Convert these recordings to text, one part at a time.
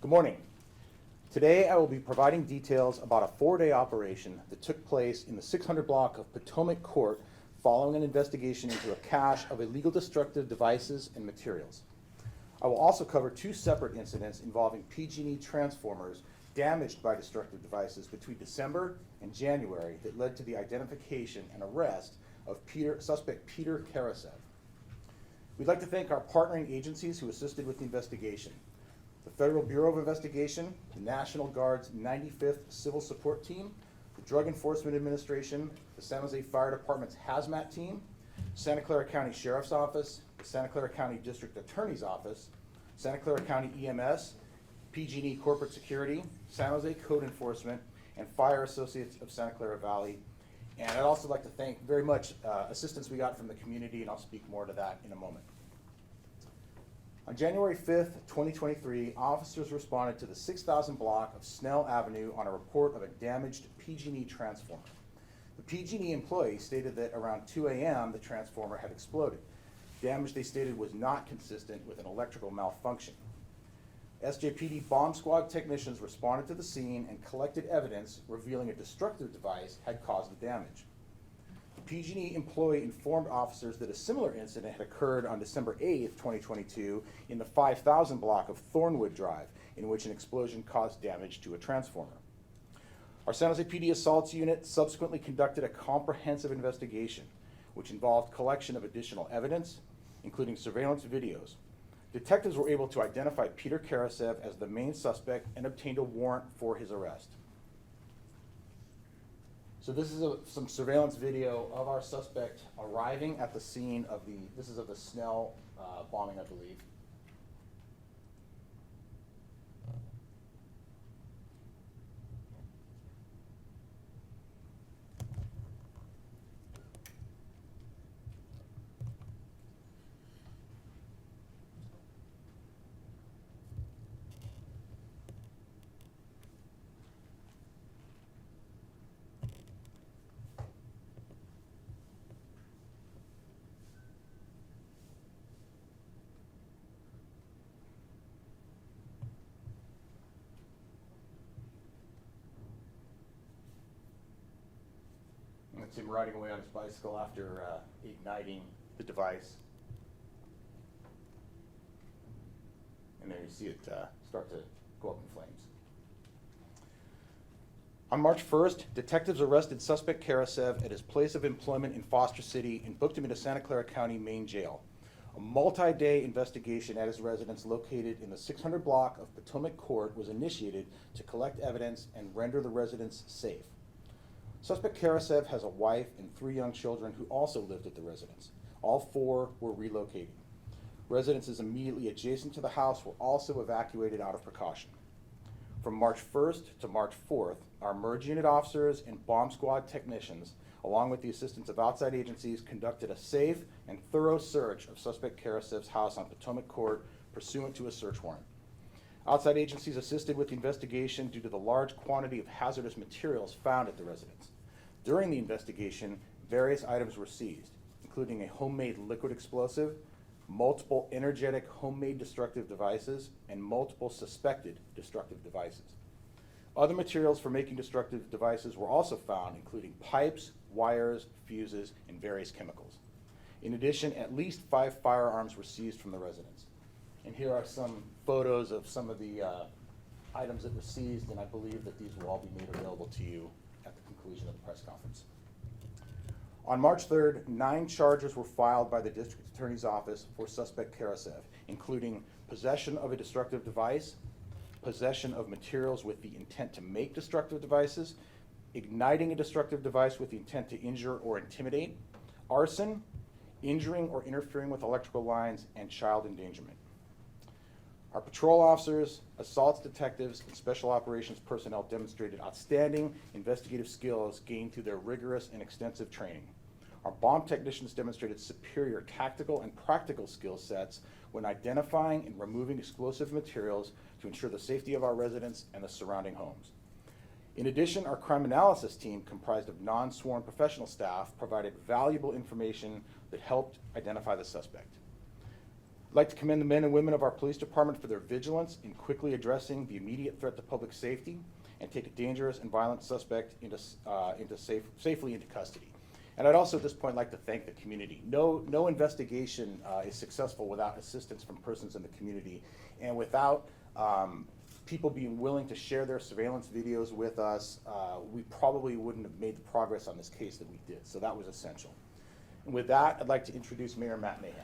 Good morning. Today I will be providing details about a 4-day operation that took place in the 600 block of Potomac Court following an investigation into a cache of illegal destructive devices and materials. I will also cover 2 separate incidents involving PG&E transformers damaged by destructive devices between December and January that led to the identification and arrest of suspect Peter Karasev. We'd like to thank our partnering agencies who assisted with the investigation: the Federal Bureau of Investigation, the National Guard's 95th Civil Support Team, the Drug Enforcement Administration, the San Jose Fire Department's Hazmat Team, Santa Clara County Sheriff's Office, the Santa Clara County District Attorney's Office, Santa Clara County EMS, PG&E Corporate Security, San Jose Code Enforcement, and Fire Associates of Santa Clara Valley. And I'd also like to thank very much assistance we got from the community, and I'll speak more to that in a moment. On January 5th, 2023, officers responded to the 6,000 block of Snell Avenue on a report of a damaged PG&E transformer. The PG&E employee stated that around 2 a.m. the transformer had exploded. Damage, they stated, was not consistent with an electrical malfunction. SJPD bomb squad technicians responded to the scene and collected evidence revealing a destructive device had caused the damage. The PG&E employee informed officers that a similar incident had occurred on December 8th, 2022 in the 5,000 block of Thornwood Drive, in which an explosion caused damage to a transformer. Our San Jose PD Assaults Unit subsequently conducted a comprehensive investigation, which involved collection of additional evidence, including surveillance videos. Detectives were able to identify Peter Karasev as the main suspect and obtained a warrant for his arrest. So this is some surveillance video of our suspect arriving at the scene of the Snell bombing, I believe. That's him riding away on his bicycle after igniting the device. And there you see it start to go up in flames. On March 1st, detectives arrested suspect Karasev at his place of employment in Foster City and booked him into Santa Clara County Main Jail. A multi-day investigation at his residence located in the 600 block of Potomac Court was initiated to collect evidence and render the residence safe. Suspect Karasev has a wife and 3 young children who also lived at the residence. All 4 were relocated. Residences immediately adjacent to the house were also evacuated out of precaution. From March 1st to March 4th, our merge unit officers and bomb squad technicians, along with the assistance of outside agencies, conducted a safe and thorough search of suspect Karasev's house on Potomac Court pursuant to a search warrant. Outside agencies assisted with the investigation due to the large quantity of hazardous materials found at the residence. During the investigation, various items were seized, including a homemade liquid explosive, multiple energetic homemade destructive devices, and multiple suspected destructive devices. Other materials for making destructive devices were also found, including pipes, wires, fuses, and various chemicals. In addition, at least 5 firearms were seized from the residence. And here are some photos of some of the items that were seized, and I believe that these will all be made available to you at the conclusion of the press conference. On March 3rd, 9 charges were filed by the District Attorney's Office for suspect Karasev, including possession of a destructive device, possession of materials with the intent to make destructive devices, igniting a destructive device with the intent to injure or intimidate, arson, injuring or interfering with electrical lines, and child endangerment. Our patrol officers, assaults detectives, and special operations personnel demonstrated outstanding investigative skills gained through their rigorous and extensive training. Our bomb technicians demonstrated superior tactical and practical skill sets when identifying and removing explosive materials to ensure the safety of our residents and the surrounding homes. In addition, our crime analysis team, comprised of non-sworn professional staff, provided valuable information that helped identify the suspect. I'd like to commend the men and women of our police department for their vigilance in quickly addressing the immediate threat to public safety and take a dangerous and violent suspect safely into custody. And I'd also at this point like to thank the community. No investigation is successful without assistance from persons in the community, and without people being willing to share their surveillance videos with us, we probably wouldn't have made the progress on this case that we did. So that was essential. And with that, I'd like to introduce Mayor Matt Mahan.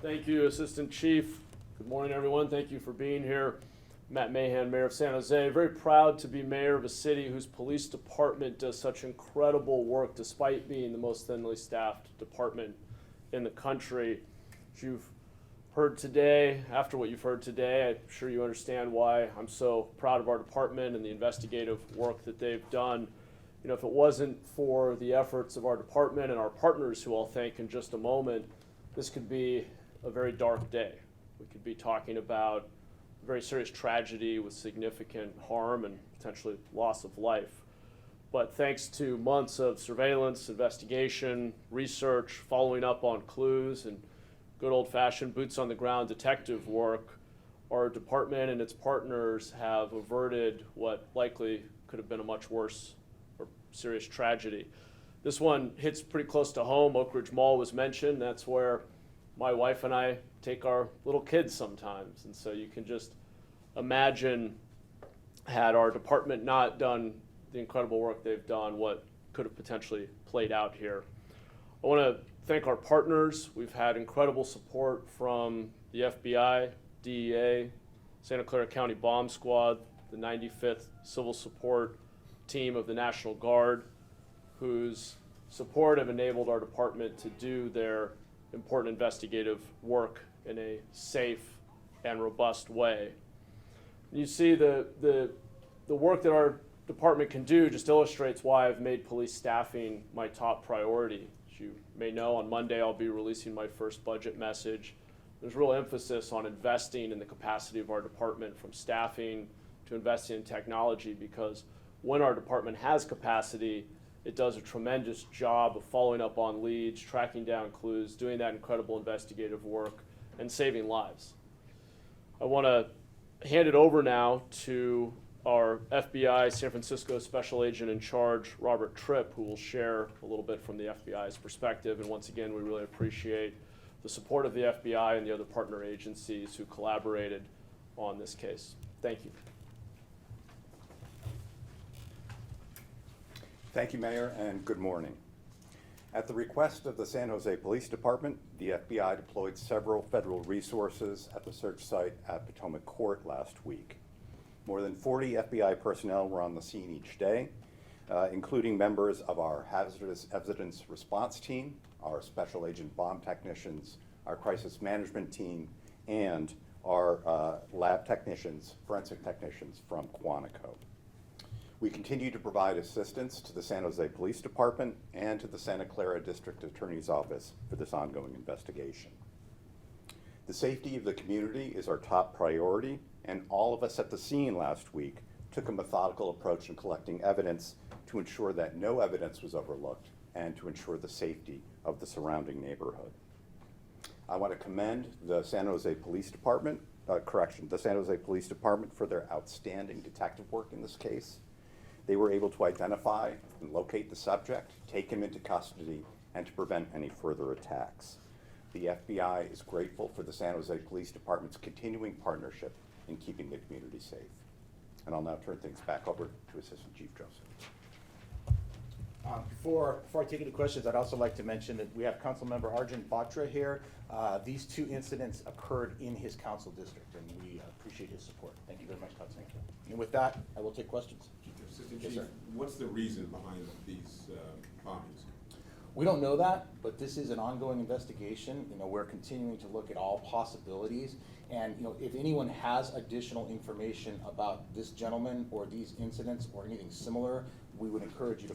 Thank you, Assistant Chief. Good morning, everyone. Thank you for being here. Matt Mahan, Mayor of San Jose. Very proud to be mayor of a city whose police department does such incredible work despite being the most thinly staffed department in the country. As you've heard today, after what you've heard today, I'm sure you understand why I'm so proud of our department and the investigative work that they've done. You know, if it wasn't for the efforts of our department and our partners, who I'll thank in just a moment, this could be a very dark day. We could be talking about a very serious tragedy with significant harm and potentially loss of life. But thanks to months of surveillance, investigation, research, following up on clues, and good old-fashioned boots-on-the-ground detective work, our department and its partners have averted what likely could have been a much worse or serious tragedy. This one hits pretty close to home. Oak Ridge Mall was mentioned. That's where my wife and I take our little kids sometimes. And so you can just imagine, had our department not done the incredible work they've done, what could have potentially played out here. I want to thank our partners. We've had incredible support from the FBI, DEA, Santa Clara County Bomb Squad, the 95th Civil Support Team of the National Guard, whose support have enabled our department to do their important investigative work in a safe and robust way. You see the work that our department can do just illustrates why I've made police staffing my top priority. As you may know, on Monday I'll be releasing my first budget message. There's real emphasis on investing in the capacity of our department, from staffing to investing in technology, because when our department has capacity, it does a tremendous job of following up on leads, tracking down clues, doing that incredible investigative work, and saving lives. I want to hand it over now to our FBI San Francisco Special Agent in Charge, Robert Tripp, who will share a little bit from the FBI's perspective. And once again, we really appreciate the support of the FBI and the other partner agencies who collaborated on this case. Thank you. Thank you, Mayor, and good morning. At the request of the San Jose Police Department, the FBI deployed several federal resources at the search site at Potomac Court last week. More than 40 FBI personnel were on the scene each day, including members of our hazardous evidence response team, our special agent bomb technicians, our crisis management team, and our lab technicians, forensic technicians from Quantico. We continue to provide assistance to the San Jose Police Department and to the Santa Clara District Attorney's Office for this ongoing investigation. The safety of the community is our top priority, and all of us at the scene last week took a methodical approach in collecting evidence to ensure that no evidence was overlooked and to ensure the safety of the surrounding neighborhood. I want to commend the San Jose Police Department, the San Jose Police Department for their outstanding detective work in this case. They were able to identify and locate the subject, take him into custody, and to prevent any further attacks. The FBI is grateful for the San Jose Police Department's continuing partnership in keeping the community safe. And I'll now turn things back over to Assistant Chief Joseph. Before I take any questions, I'd also like to mention that we have Councilmember Arjun Batra here. These two incidents occurred in his council district, and we appreciate his support. Thank you very much, Councilman. And with that, I will take questions. Assistant Yes, Chief, sir. what's the reason behind these bombings? We don't know that, but this is an ongoing investigation. You know, we're continuing to look at all possibilities. And, you know, if anyone has additional information about this gentleman or these incidents or anything similar, we would encourage you to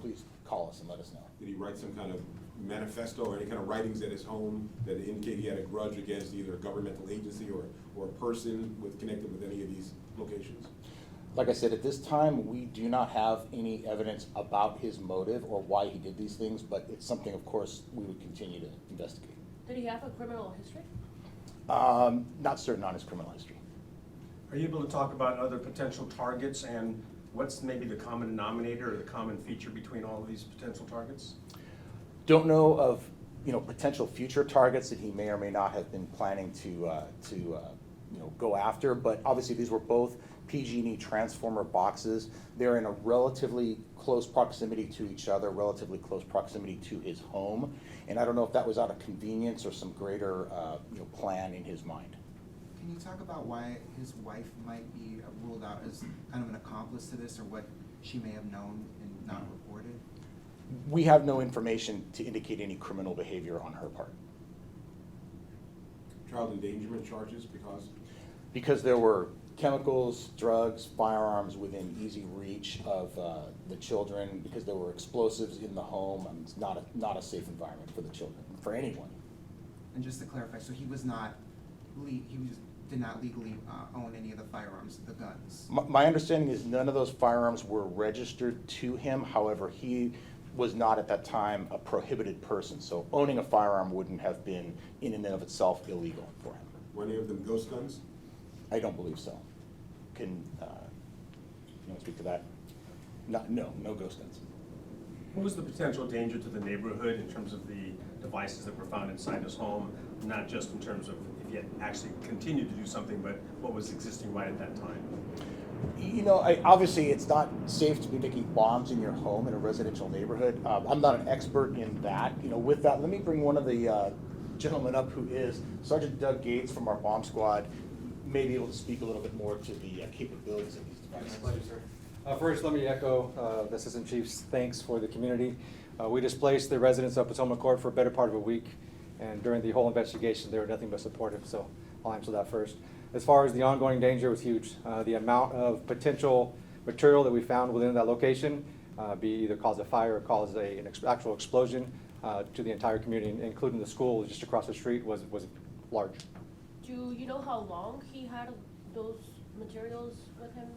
please call us and let us know. Did he write some kind of manifesto or any kind of writings at his home that indicate he had a grudge against either a governmental agency or a person connected with any of these locations? Like I said, at this time, we do not have any evidence about his motive or why he did these things, but it's something, of course, we would continue to investigate. Did he have a criminal history? Not certain on his criminal history. Are you able to talk about other potential targets and what's maybe the common denominator or the common feature between all of these potential targets? Don't know of, potential future targets that he may or may not have been planning to go after, but obviously these were both PG&E transformer boxes. They're in a relatively close proximity to each other, relatively close proximity to his home, and I don't know if that was out of convenience or some greater, plan in his mind. Can you talk about why his wife might be ruled out as kind of an accomplice to this, or what she may have known and not reported? We have no information to indicate any criminal behavior on her part. Child endangerment charges Because there were chemicals, drugs, firearms within easy reach of the children, because there were explosives in the home, and it's not a safe environment for the children, for anyone. And just to clarify, so he did not legally own any of the firearms, the guns? My understanding is none of those firearms were registered to him. However, he was not at that time a prohibited person, so owning a firearm wouldn't have been in and of itself illegal for him. Were any of them ghost guns? I don't believe so. Can you want to speak to that? No ghost guns. What was the potential danger to the neighborhood in terms of the devices that were found inside his home? Not just in terms of if he had actually continued to do something, but what was existing right at that time? Obviously it's not safe to be making bombs in your home in a residential neighborhood. I'm not an expert in that. With that, let me bring one of the gentlemen up who is Sergeant Doug Gates from our bomb squad, may be able to speak a little bit more to the capabilities of these devices. Pleasure, sir. First, let me echo the Assistant Chief's thanks for the community. We displaced the residents of Potomac Court for a better part of a week, and during the whole investigation, they were nothing but supportive, so I'll answer that first. As far as the ongoing danger was huge. The amount of potential material that we found within that location, be either cause a fire or cause an actual explosion to the entire community, including the school just across the street, was large. Do you know how long he had those materials with him?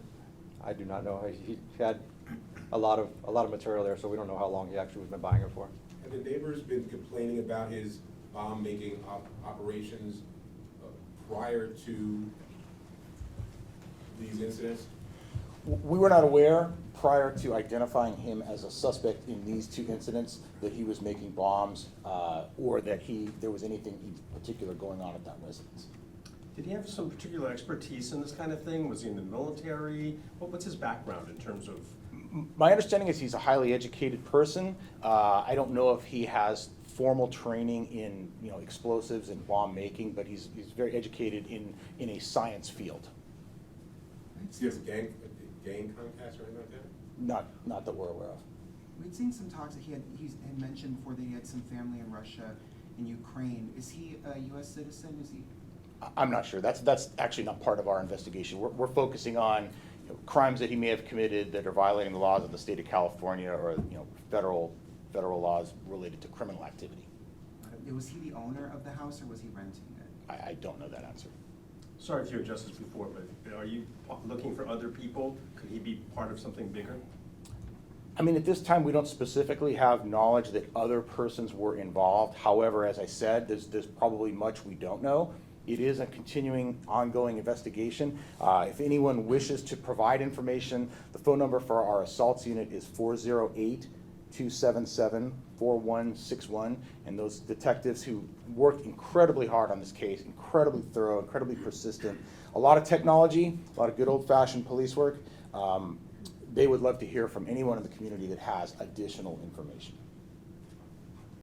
I do not know. He had a lot of material there, so we don't know how long he actually has been buying it for. Have the neighbors been complaining about his bomb-making operations prior to these incidents? We were not aware prior to identifying him as a suspect in these two incidents that he was making bombs or that there was anything in particular going on at that residence. Did he have some particular expertise in this kind of thing? Was he in the military? What's his background in terms of? My understanding is he's a highly educated person. I don't know if he has formal training in explosives and bomb making, but he's very educated in a science field. Does he have a gang contacts or anything like that? Not that we're aware of. We'd seen some talks that he had mentioned before that he had some family in Russia and Ukraine. Is he a U.S. citizen? Is he? I'm not sure. That's actually not part of our investigation. We're focusing on crimes that he may have committed that are violating the laws of the state of California or federal laws related to criminal activity. Was he the owner of the house or was he renting it? I don't know that answer. Sorry if you addressed this before, but are you looking for other people? Could he be part of something bigger? I mean, at this time, we don't specifically have knowledge that other persons were involved. However, as I said, there's probably much we don't know. It is a continuing, ongoing investigation. If anyone wishes to provide information, the phone number for our assaults unit is 408-277-4161. And those detectives who worked incredibly hard on this case, incredibly thorough, incredibly persistent, a lot of technology, a lot of good old-fashioned police work, they would love to hear from anyone in the community that has additional information.